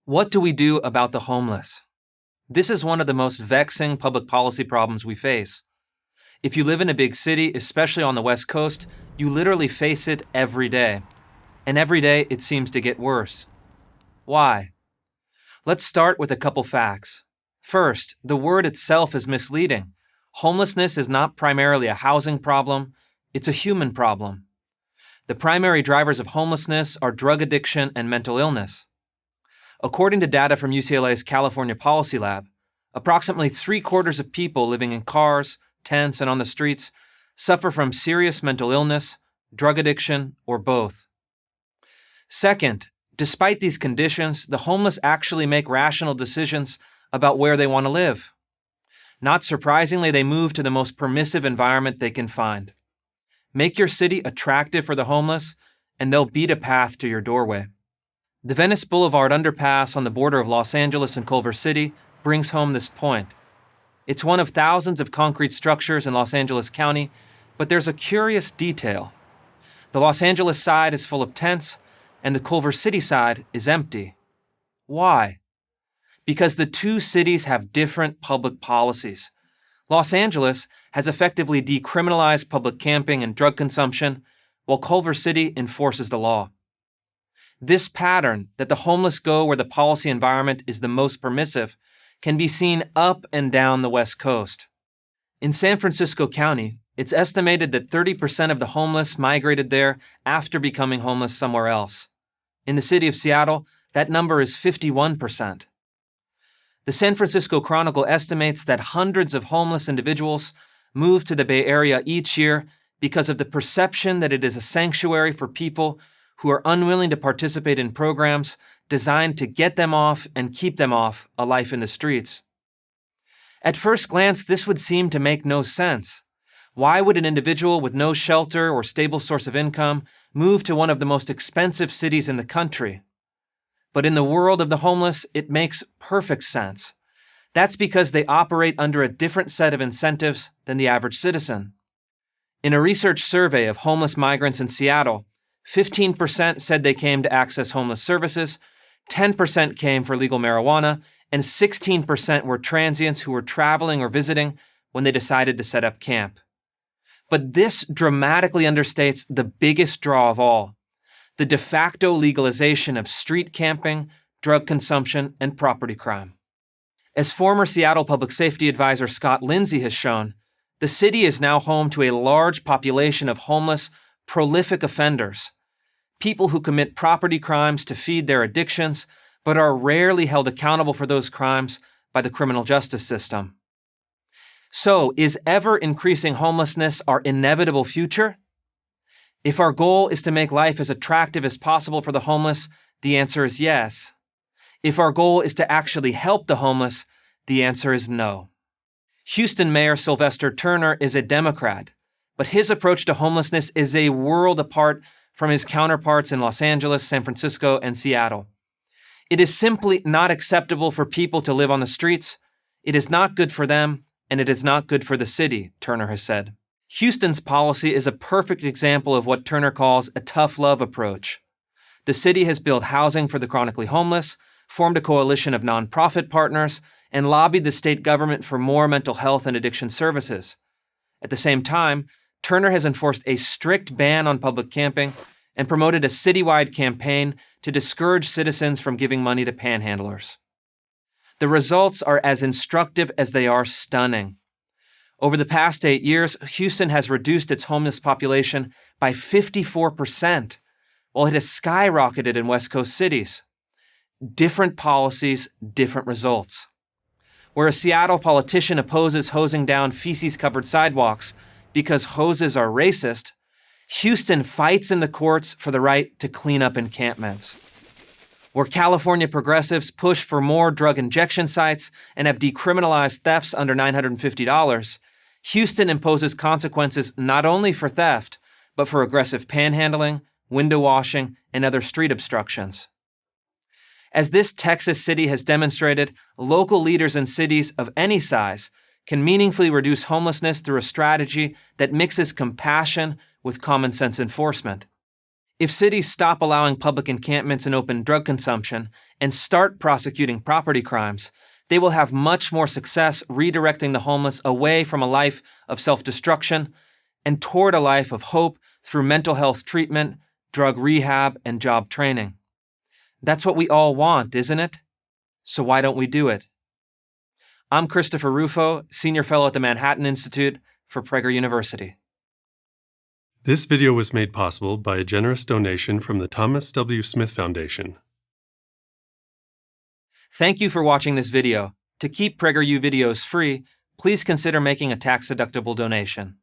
What do we do about the homeless? This is one of the most vexing public policy problems we face. If you live in a big city, especially on the West Coast, you literally face it every day. And every day it seems to get worse. Why? Let's start with a couple facts. First, the word itself is misleading. Homelessness is not primarily a housing problem, it's a human problem. The primary drivers of homelessness are drug addiction and mental illness. According to data from UCLA's California Policy Lab, approximately 3/4 of people living in cars, tents, and on the streets suffer from serious mental illness, drug addiction, or both. Second, despite these conditions, the homeless actually make rational decisions about where they want to live. Not surprisingly, they move to the most permissive environment they can find. Make your city attractive for the homeless, and they'll beat a path to your doorway. The Venice Boulevard underpass on the border of Los Angeles and Culver City brings home this point. It's one of thousands of concrete structures in Los Angeles County, but there's a curious detail. The Los Angeles side is full of tents, and the Culver City side is empty. Why? Because the two cities have different public policies. Los Angeles has effectively decriminalized public camping and drug consumption, while Culver City enforces the law. This pattern, that the homeless go where the policy environment is the most permissive, can be seen up and down the West Coast. In San Francisco County, it's estimated that 30% of the homeless migrated there after becoming homeless somewhere else. In the city of Seattle, that number is 51%. The San Francisco Chronicle estimates that hundreds of homeless individuals move to the Bay Area each year because of the perception that it is a sanctuary for people who are unwilling to participate in programs designed to get them off and keep them off a life in the streets. At first glance, this would seem to make no sense. Why would an individual with no shelter or stable source of income move to one of the most expensive cities in the country? But in the world of the homeless, it makes perfect sense. That's because they operate under a different set of incentives than the average citizen. In a research survey of homeless migrants in Seattle, 15% said they came to access homeless services, 10% came for legal marijuana, and 16% were transients who were traveling or visiting when they decided to set up camp. But this dramatically understates the biggest draw of all, the de facto legalization of street camping, drug consumption, and property crime. As former Seattle Public Safety Advisor Scott Lindsay has shown, the city is now home to a large population of homeless, prolific offenders, people who commit property crimes to feed their addictions, but are rarely held accountable for those crimes by the criminal justice system. So, is ever-increasing homelessness our inevitable future? If our goal is to make life as attractive as possible for the homeless, the answer is yes. If our goal is to actually help the homeless, the answer is no. Houston Mayor Sylvester Turner is a Democrat, but his approach to homelessness is a world apart from his counterparts in Los Angeles, San Francisco, and Seattle. It is simply not acceptable for people to live on the streets. It is not good for them, and it is not good for the city, Turner has said. Houston's policy is a perfect example of what Turner calls a tough love approach. The city has built housing for the chronically homeless, formed a coalition of nonprofit partners, and lobbied the state government for more mental health and addiction services. At the same time, Turner has enforced a strict ban on public camping and promoted a citywide campaign to discourage citizens from giving money to panhandlers. The results are as instructive as they are stunning. Over the past 8 years, Houston has reduced its homeless population by 54%, while it has skyrocketed in West Coast cities. Different policies, different results. Where a Seattle politician opposes hosing down feces-covered sidewalks because hoses are racist, Houston fights in the courts for the right to clean up encampments. Where California progressives push for more drug injection sites and have decriminalized thefts under $950, Houston imposes consequences not only for theft, but for aggressive panhandling, window washing, and other street obstructions. As this Texas city has demonstrated, local leaders in cities of any size can meaningfully reduce homelessness through a strategy that mixes compassion with common sense enforcement. If cities stop allowing public encampments and open drug consumption and start prosecuting property crimes, they will have much more success redirecting the homeless away from a life of self-destruction and toward a life of hope through mental health treatment, drug rehab, and job training. That's what we all want, isn't it? So why don't we do it? I'm Christopher Rufo, Senior Fellow at the Manhattan Institute for Prager University. This video was made possible by a generous donation from the Thomas W. Smith Foundation. Thank you for watching this video. To keep PragerU videos free, please consider making a tax-deductible donation.